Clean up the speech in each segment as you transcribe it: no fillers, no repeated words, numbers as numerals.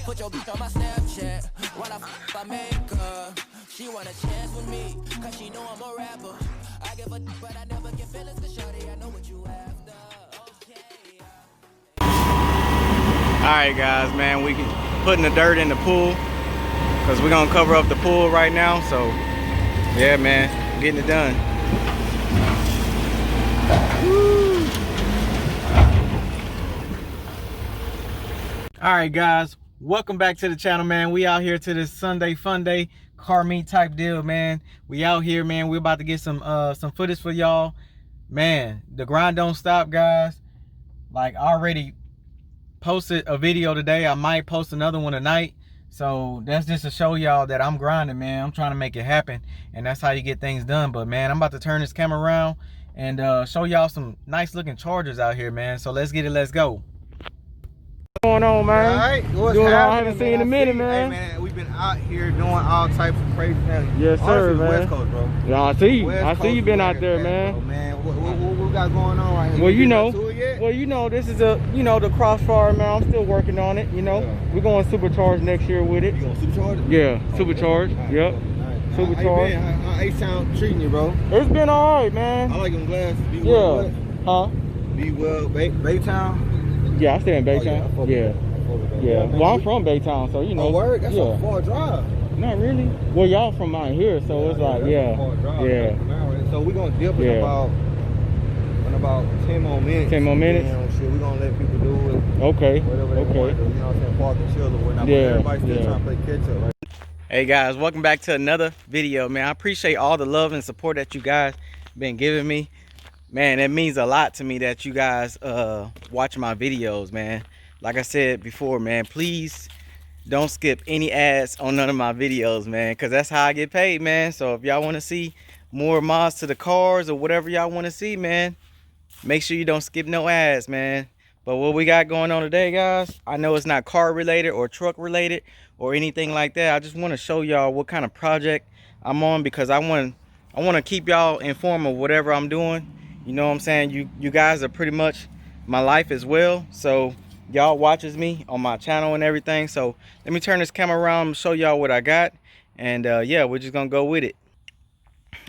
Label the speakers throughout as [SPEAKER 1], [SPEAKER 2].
[SPEAKER 1] Put your bitch on my Snapchat while I make her. She want a chance with me, cause she know I'm a rapper. I give a but I never get feelings to shorty. I know what you after. Okay. Alright guys, man, we putting the dirt in the pool because we're gonna cover up the pool right now. So yeah, man, getting it done. Alright guys, welcome back to the channel, man. We out here to this Sunday fun day car meet type deal, man. We out here, man. We about to get some footage for y'all, man. The grind don't stop, guys. Like, I already posted a video today. I might post another one tonight. So that's just to show y'all that I'm grinding, man. I'm trying to make it happen, and that's how you get things done. But man, I'm about to turn this camera around and show y'all some nice looking chargers out here, man. So let's get it, let's go. What's going on, man?
[SPEAKER 2] All right, what's
[SPEAKER 1] doing
[SPEAKER 2] happening,
[SPEAKER 1] all I haven't seen in a minute, man.
[SPEAKER 2] Hey, man, we've been out here doing all types of crazy things.
[SPEAKER 1] Yes, sir,
[SPEAKER 2] man.
[SPEAKER 1] man.
[SPEAKER 2] West Coast, bro.
[SPEAKER 1] Yeah, I see you.
[SPEAKER 2] West
[SPEAKER 1] I see you been out there, man.
[SPEAKER 2] Bro, man, what we got going on right here?
[SPEAKER 1] Well, you know, this is the crossfire, man. I'm still working on it. You know, we're going supercharged next year with it.
[SPEAKER 2] You going supercharged?
[SPEAKER 1] Yeah, supercharged.
[SPEAKER 2] Right,
[SPEAKER 1] yep.
[SPEAKER 2] Cool.
[SPEAKER 1] Supercharged.
[SPEAKER 2] How H-Town treating you, bro?
[SPEAKER 1] It's been all right, man.
[SPEAKER 2] I like them glasses. Be
[SPEAKER 1] well,
[SPEAKER 2] what?
[SPEAKER 1] Huh?
[SPEAKER 2] Be well, Baytown.
[SPEAKER 1] Yeah, I stay in Baytown. Yeah. Well, I'm from Baytown, so you know.
[SPEAKER 2] Oh, word? That's a far drive.
[SPEAKER 1] Not really. Well, y'all from out here, so it's like,
[SPEAKER 2] So we're gonna dip in about 10 more minutes.
[SPEAKER 1] 10 more minutes?
[SPEAKER 2] Shit, we're gonna let people do it.
[SPEAKER 1] Okay.
[SPEAKER 2] Whatever they want to do, you know what I'm saying? Park and chill or whatnot.
[SPEAKER 1] Yeah.
[SPEAKER 2] But everybody's still trying to play catch up, right? Hey guys, welcome back to another video, man. I appreciate all the love and support that you guys been giving me. Man, it means a lot to me that you guys watch my videos, man. Like I said before, man, please don't skip any ads on none of my videos, man, because that's how I get paid, man. So if y'all want to see more mods to the cars or whatever y'all want to see, man, make sure you don't skip no ads, man. But what we got going on today, guys, I know it's not car related or truck related or anything like that. I just want to show y'all what kind of project I'm on, because I want to keep y'all informed of whatever I'm doing. You know what I'm saying? You guys are pretty much my life as well. So y'all watches me on my channel and everything. So let me turn this camera around and show y'all what I got. And yeah, we're just gonna go with it.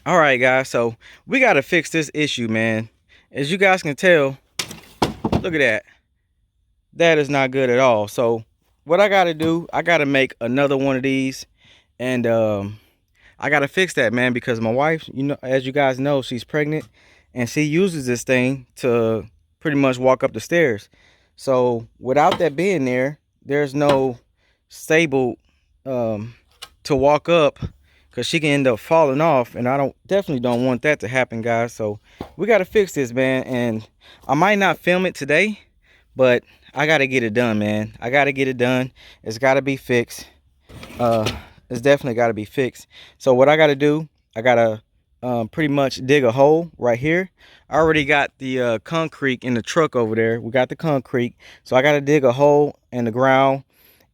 [SPEAKER 2] All right, guys, so we got to fix this issue, man. As you guys can tell, look at that. That is not good at all. So what I got to do, I got to make another one of these. And I got to fix that, man, because my wife, you know, as you guys know, she's pregnant. And she uses this thing to pretty much walk up the stairs. So without that being there, there's no stable to walk up, because she can end up falling off, and I definitely don't want that to happen, guys. So we got to fix this, man. And I might not film it today, but I got to get it done, man. I got to get it done. It's got to be fixed. It's definitely got to be fixed. So what I got to do, I got to pretty much dig a hole right here. I already got the concrete in the truck over there. We got the concrete, so I got to dig a hole in the ground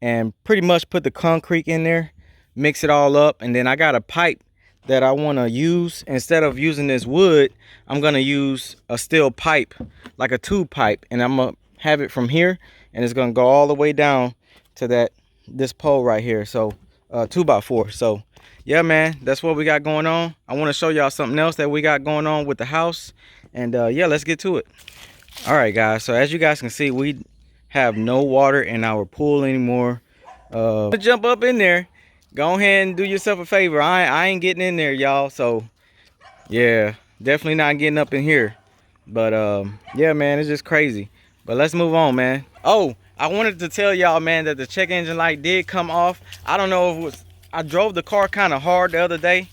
[SPEAKER 2] and pretty much put the concrete in there, mix it all up, and then I got a pipe that I want to use. Instead of using this wood, I'm gonna use a steel pipe, like a tube pipe, and I'm gonna have it from here, and it's gonna go all the way down to this pole right here. So 2x4. So yeah, man, that's what we got going on. I want to show y'all something else that we got going on with the house. And yeah, let's get to it. All right, guys. So as you guys can see, we have no water in our pool anymore. Jump up in there. Go ahead and do yourself a favor. I ain't getting in there, y'all. So yeah, definitely not getting up in here. But yeah, man, it's just crazy. But let's move on, man. Oh, I wanted to tell y'all, man, that the check engine light did come off. I don't know if it was, I drove the car kind of hard the other day,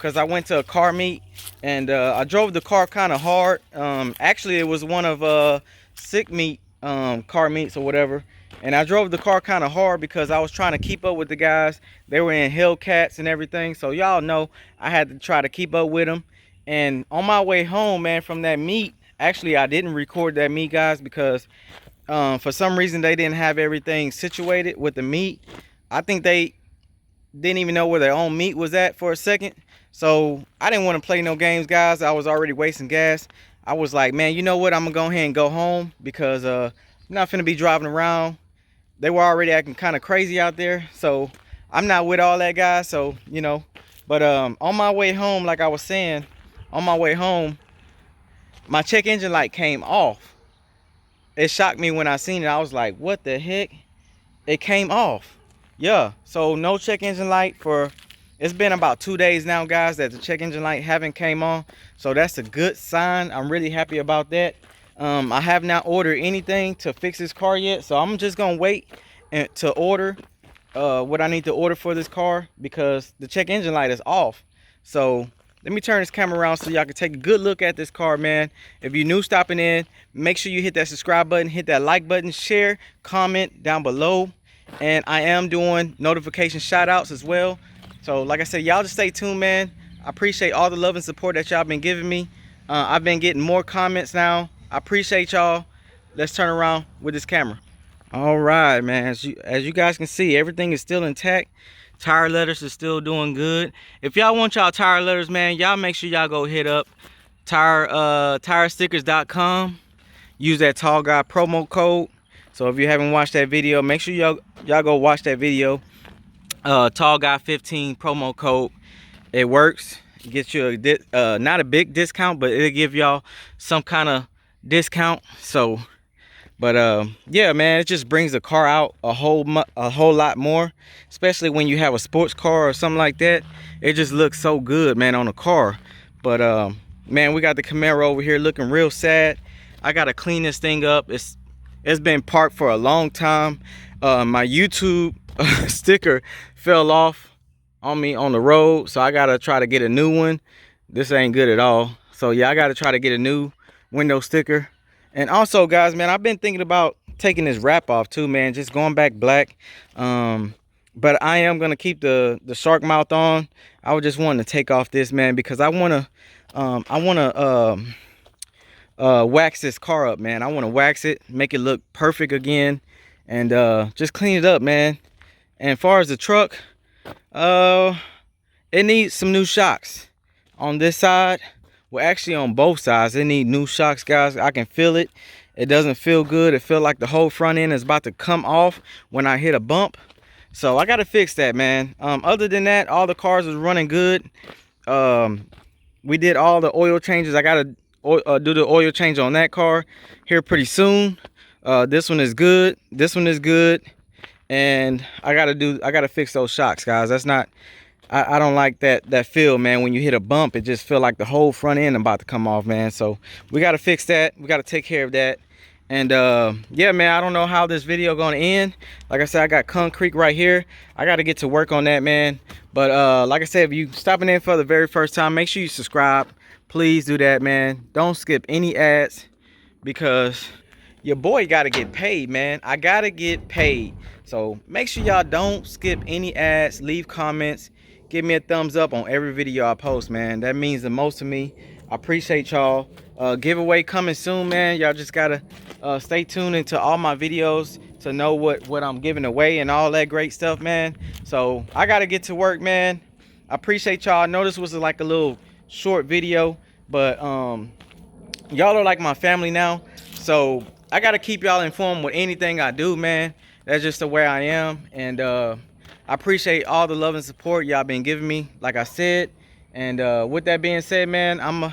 [SPEAKER 2] because I went to a car meet, and I drove the car kind of hard. Actually, it was one of sick meet car meets or whatever, and I drove the car kind of hard because I was trying to keep up with the guys. They were in Hellcats and everything, so y'all know I had to try to keep up with them. And on my way home, man, from that meet, actually I didn't record that meet, guys, because for some reason they didn't have everything situated with the meet. I think they didn't even know where their own meet was at for a second. So I didn't want to play no games, guys. I was already wasting gas. I was like, man, you know what, I'm gonna go ahead and go home, because I'm not finna be driving around. They were already acting kind of crazy out there, so I'm not with all that, guys. So, you know, but on my way home, like I was saying, on my way home, my check engine light came off. It shocked me when I seen it. I was like, what the heck? It came off. Yeah, so no check engine light for, it's been about 2 days now, guys, that the check engine light haven't came on. So that's a good sign. I'm really happy about that. I have not ordered anything to fix this car yet, so I'm just gonna wait to order what I need to order for this car, because the check engine light is off. So let me turn this camera around so y'all can take a good look at this car, man. If you're new stopping in, make sure you hit that subscribe button, hit that like button, share, comment down below. And I am doing notification shout outs as well. So like I said, y'all just stay tuned, man. I appreciate all the love and support that y'all been giving me. I've been getting more comments now. I appreciate y'all. Let's turn around with this camera. All right, man, as you guys can see, everything is still intact. Tire letters is still doing good. If y'all want y'all tire letters, man, y'all make sure y'all go hit up tirestickers.com. Use that tall guy promo code. So if you haven't watched that video, make sure y'all go watch that video. Tall guy 15 promo code. It works. It gets you a not a big discount, but it'll give y'all some kind of discount. So, but yeah, man, it just brings the car out a whole lot more, especially when you have a sports car or something like that. It just looks so good, man, on the car. But man, we got the Camaro over here looking real sad. I gotta clean this thing up. It's been parked for a long time. My YouTube sticker fell off on me on the road, so I gotta try to get a new one. This ain't good at all. So yeah, I gotta try to get a new window sticker. And also, guys, man, I've been thinking about taking this wrap off too, man, just going back black. But I am gonna keep the shark mouth on. I was just wanting to take off this, man, because I wanna wax this car up, man. I want to wax it, make it look perfect again, and just clean it up, man. And as far as the truck, it needs some new shocks on this side. Well, actually on both sides it need new shocks, guys. I can feel it. It doesn't feel good. It feels like the whole front end is about to come off when I hit a bump. So I got to fix that, man. Other than that, all the cars is running good. We did all the oil changes. I got to do the oil change on that car here pretty soon. This one is good. This one is good. And I gotta fix those shocks, guys. That's not, I don't like that feel, man. When you hit a bump, it just feel like the whole front end about to come off, man. So we gotta fix that. We gotta take care of that. And yeah, man, I don't know how this video gonna end. Like I said, I got concrete right here. I gotta get to work on that, man. But like I said, if you stopping in for the very first time, make sure you subscribe. Please do that, man. Don't skip any ads, because your boy gotta get paid, man. I gotta get paid. So make sure y'all don't skip any ads. Leave comments. Give me a thumbs up on every video I post, man. That means the most to me. I appreciate y'all. Giveaway coming soon, man. Y'all just gotta stay tuned into all my videos to know what I'm giving away and all that great stuff, man. So I gotta get to work, man. I appreciate y'all. I know this was like a little short video, but y'all are like my family now, so I gotta keep y'all informed with anything I do, man. That's just the way I am. And I appreciate all the love and support y'all been giving me, like I said. And with that being said, man, I'm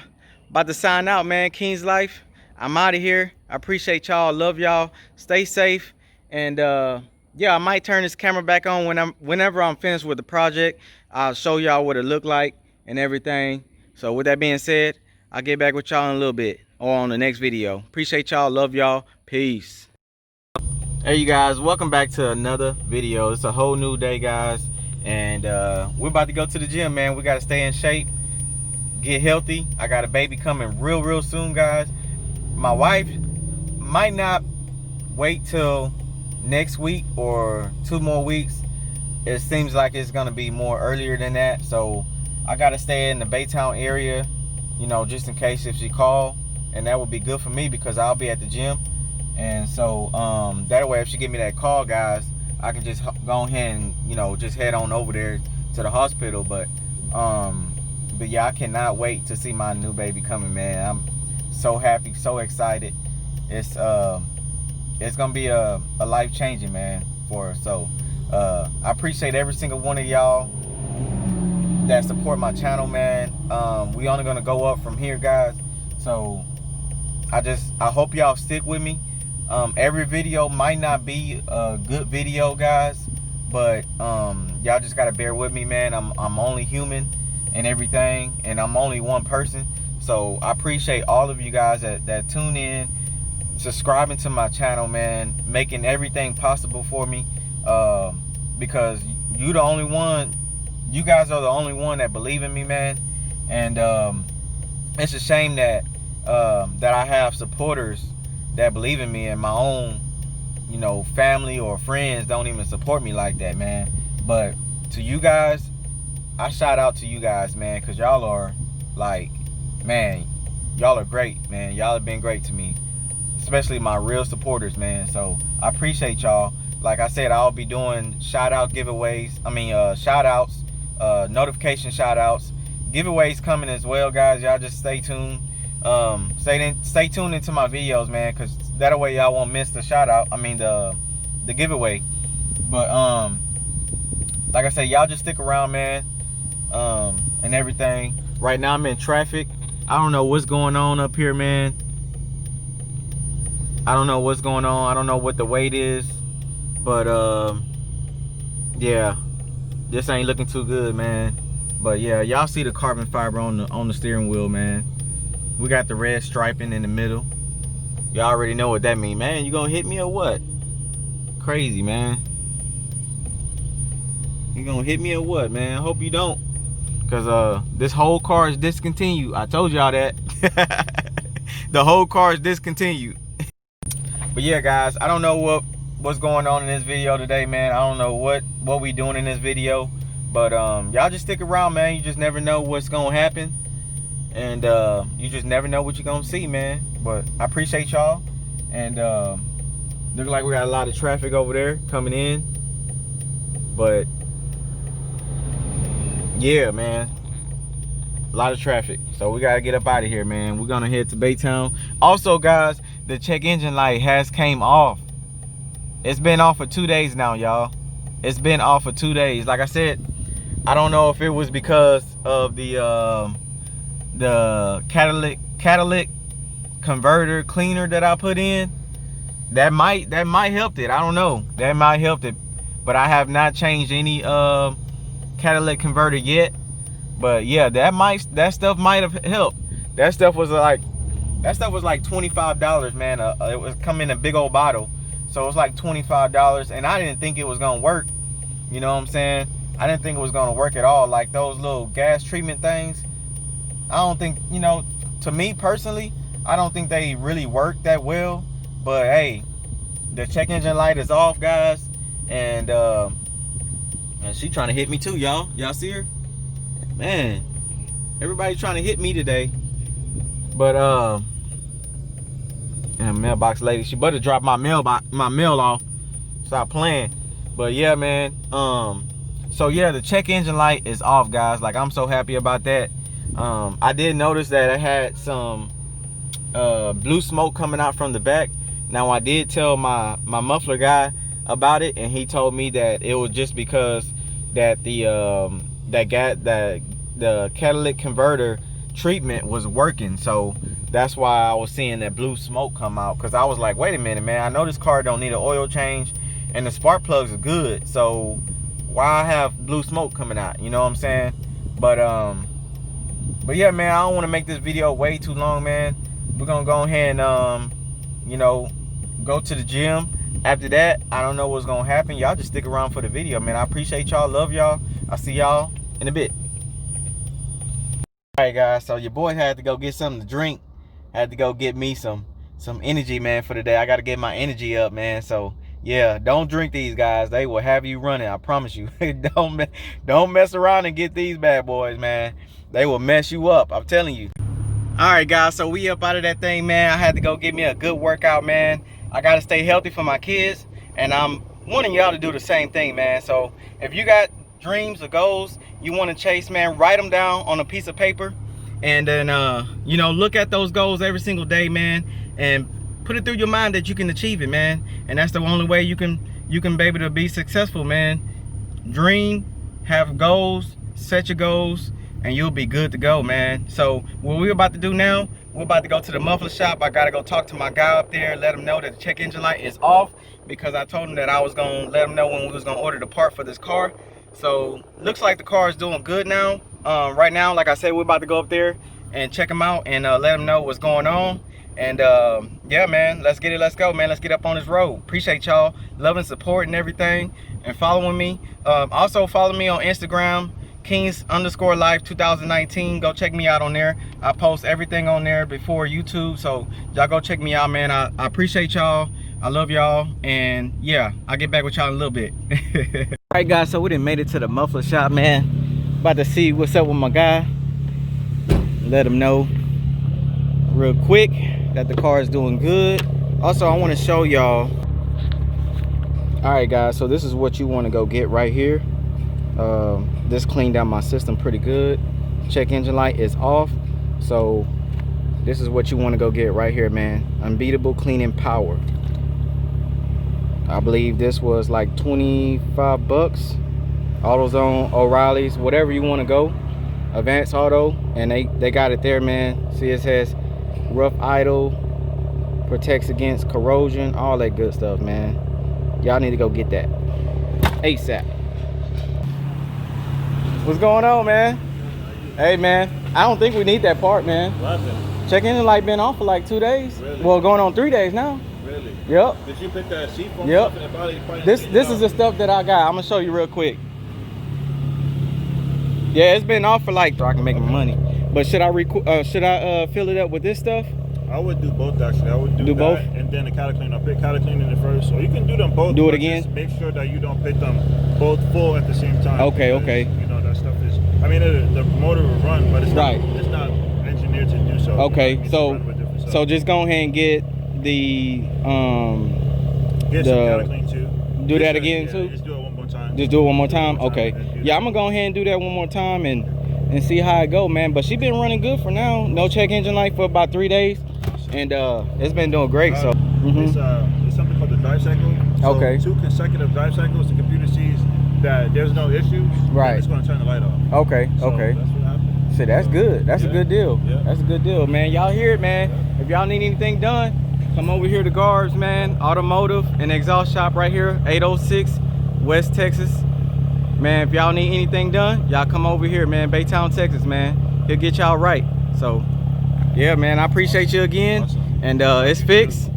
[SPEAKER 2] about to sign out, man. King's Life, I'm out of here. I appreciate y'all. Love y'all. Stay safe. And yeah, I might turn this camera back on whenever I'm finished with the project. I'll show y'all what it looked like and everything. So with that being said, I'll get back with y'all in a little bit or on the next video. Appreciate y'all. Love y'all. Peace. Hey, you guys, welcome back to another video. It's a whole new day, guys, and we're about to go to the gym, man. We got to stay in shape.
[SPEAKER 1] get healthy. I got a baby coming real soon, guys. My wife might not wait till next week or 2 more weeks. It seems like it's gonna be more earlier than that, so I gotta stay in the Baytown area, you know, just in case if she call, and that would be good for me because I'll be at the gym. And so that way if she give me that call, guys, I can just go ahead and, you know, just head on over there to the hospital. But yeah, I cannot wait to see my new baby coming, man. I'm so happy, so excited. It's gonna be a life changing, man, for her. So I appreciate every single one of y'all that support my channel, man. We only gonna go up from here, guys. So I hope y'all stick with me. Every video might not be a good video, guys, but y'all just gotta bear with me, man. I'm only human and everything, and I'm only one person. So I appreciate all of you guys that tune in, subscribing to my channel, man, making everything possible for me, because you guys are the only one that believe in me, man. And it's a shame that I have supporters that believe in me, and my own, you know, family or friends don't even support me like that, man. But to you guys, I shout out to you guys, man, because y'all are like, man, y'all are great, man. Y'all have been great to me, especially my real supporters, man. So I appreciate y'all. Like I said, I'll be doing shout out giveaways. Shout outs, notification shout outs, giveaways coming as well, guys. Y'all just stay tuned. Stay tuned into my videos, man, because that way y'all won't miss the shout out. The giveaway. But like I said, y'all just stick around, man, and everything. Right now I'm in traffic. I don't know what's going on up here, man. I don't know what's going on. I don't know what the wait is, but yeah, this ain't looking too good, man. But yeah, y'all see the carbon fiber on the steering wheel, man. We got the red striping in the middle. Y'all already know what that means, man. You gonna hit me or what? Crazy, man. You gonna hit me or what, man? I hope you don't, cause this whole car is discontinued. I told y'all that. The whole car is discontinued. But yeah, guys, I don't know what's going on in this video today, man. I don't know what we doing in this video, but y'all just stick around, man. You just never know what's gonna happen, and you just never know what you're gonna see, man. But I appreciate y'all, and look like we got a lot of traffic over there coming in, but yeah, man, a lot of traffic. So we gotta get up out of here, man. We're gonna head to Baytown. Also, guys, the check engine light has came off. It's been off for 2 days now, y'all. It's been off for 2 days. Like I said, I don't know if it was because of the catalytic converter cleaner that I put in. That might help it. I don't know. That might help it. But I have not changed any catalytic converter yet. But yeah, that stuff might have helped. That stuff was like $25, man. It was come in a big old bottle, so it was like $25, and I didn't think it was gonna work. You know what I'm saying? I didn't think it was gonna work at all. Like those little gas treatment things, I don't think, you know, to me personally, I don't think they really work that well. But hey, the check engine light is off, guys, and she trying to hit me too, y'all. Y'all see her? Man, everybody trying to hit me today. But and mailbox lady, she better drop my mail off. Stop playing. But yeah, man, so yeah, the check engine light is off, guys. Like, I'm so happy about that. I did notice that it had some blue smoke coming out from the back. Now, I did tell my muffler guy about it, and he told me that it was just because that the catalytic converter treatment was working. So that's why I was seeing that blue smoke come out, because I was like, wait a minute, man, I know this car don't need an oil change and the spark plugs are good, so why have blue smoke coming out? You know what I'm saying? But yeah, man, I don't want to make this video way too long, man. We're gonna go ahead and you know, go to the gym. After that, I don't know what's gonna happen. Y'all just stick around for the video, man. I appreciate y'all. Love y'all. I'll see y'all in a bit. Alright guys, so your boy had to go get something to drink. Had to go get me some energy, man, for the day. I gotta get my energy up, man. So yeah, don't drink these, guys. They will have you running, I promise you. don't mess around and get these bad boys, man. They will mess you up, I'm telling you. Alright guys, so we up out of that thing, man. I had to go get me a good workout, man. I gotta stay healthy for my kids, and I'm wanting y'all to do the same thing, man. So if you got dreams or goals you want to chase, man, write them down on a piece of paper, and then you know, look at those goals every single day, man, and put it through your mind that you can achieve it, man. And that's the only way you can be able to be successful, man. Dream, have goals, set your goals, and you'll be good to go, man. So what we're about to do now, we're about to go to the muffler shop. I gotta go talk to my guy up there, let him know that the check engine light is off, because I told him that I was gonna let him know when we was gonna order the part for this car. So looks like the car is doing good now. Right now, like I said, we're about to go up there and check him out and let him know what's going on. And yeah, man, let's get it, let's go, man. Let's get up on this road. Appreciate y'all love and support and everything, and following me. Also follow me on Instagram, Kings_Life 2019. Go check me out on there. I post everything on there before YouTube, so y'all go check me out, man. I appreciate y'all. I love y'all, and yeah, I'll get back with y'all in a little bit. All right guys, so we done made it to the muffler shop, man. About to see what's up with my guy, let him know real quick that the car is doing good. Also, I want to show y'all. All right guys, so this is what you want to go get right here. This cleaned out my system pretty good. Check engine light is off, so this is what you want to go get right here, man. Unbeatable cleaning power. I believe this was like 25 bucks. AutoZone, O'Reilly's, whatever you want to go. Advanced Auto, and they got it there, man. See, it says rough idle, protects against corrosion, all that good stuff, man. Y'all need to go get that ASAP. What's going on, man? Hey, man, I don't think we need that part, man.
[SPEAKER 3] What happened?
[SPEAKER 1] Check engine light been off for like 2 days.
[SPEAKER 3] Really?
[SPEAKER 1] Well, going on 3 days now.
[SPEAKER 3] Really?
[SPEAKER 1] Yep.
[SPEAKER 3] Did you put that sheet foam
[SPEAKER 1] Yep.
[SPEAKER 3] stuff in the body?
[SPEAKER 1] This is the stuff that I got. I'm gonna show you real quick. Yeah, it's been off for like, so I can make money. But should I fill it up with this stuff?
[SPEAKER 3] I would do both, actually. I would do that,
[SPEAKER 1] both,
[SPEAKER 3] and then the catalytic cleaner. I'll pick catalytic cleaner in it first, or you can do them both.
[SPEAKER 1] Do it again.
[SPEAKER 3] Just make sure that you don't pick them both full at the same time.
[SPEAKER 1] Okay,
[SPEAKER 3] because,
[SPEAKER 1] okay.
[SPEAKER 3] You know that stuff is. I mean, the motor will run, but it's
[SPEAKER 1] right.
[SPEAKER 3] It's not engineered to do so.
[SPEAKER 1] Okay,
[SPEAKER 3] you know,
[SPEAKER 1] so just go ahead and get the
[SPEAKER 3] get some catalytic clean too.
[SPEAKER 1] Do that again too.
[SPEAKER 3] Just do it one more time.
[SPEAKER 1] Just do it one more time. Okay. Yeah, I'm gonna go ahead and do that one more time and see how it go, man. But she been running good for now. No check engine light for about 3 days, and it's been doing great. So
[SPEAKER 3] it's something called the drive cycle. So
[SPEAKER 1] okay.
[SPEAKER 3] 2 consecutive drive cycles, the computer sees that there's no issues.
[SPEAKER 1] Right.
[SPEAKER 3] It's going to turn the light off.
[SPEAKER 1] Okay.
[SPEAKER 3] So
[SPEAKER 1] okay.
[SPEAKER 3] That's what happened.
[SPEAKER 1] See, that's good. That's a good deal.
[SPEAKER 3] Yeah.
[SPEAKER 1] That's a good deal, man. Y'all hear it, man. If y'all need anything done, come over here to Garbs, man. Automotive and exhaust shop right here, 806 West Texas. Man, if y'all need anything done, y'all come over here, man. Baytown, Texas, man. He'll get y'all right. So, yeah, man, I appreciate you again.
[SPEAKER 3] Awesome.
[SPEAKER 1] And it's fixed.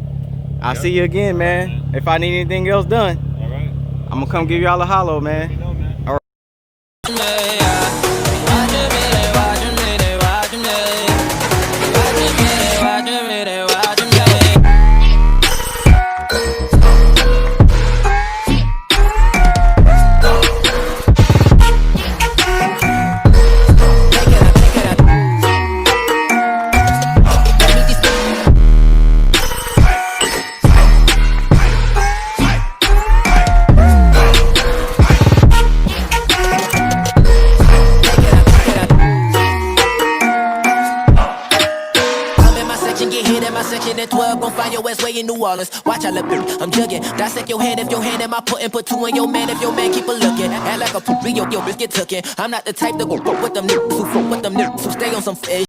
[SPEAKER 1] I'll see you again, man. If I need anything else done,
[SPEAKER 3] All right.
[SPEAKER 1] I'm going to come give y'all a hollow, man.
[SPEAKER 3] You know, man.
[SPEAKER 1] All right.
[SPEAKER 4] At 12, gon' find your ass way in New Orleans. Watch I look, I'm jugging. Dissect your hand if your hand in my put and put 2 on your man if your man keep a looking. Act like a poopy, your bitch get tookin'. I'm not the type to go fuck with them niggas who fuck with them niggas who stay on some fish.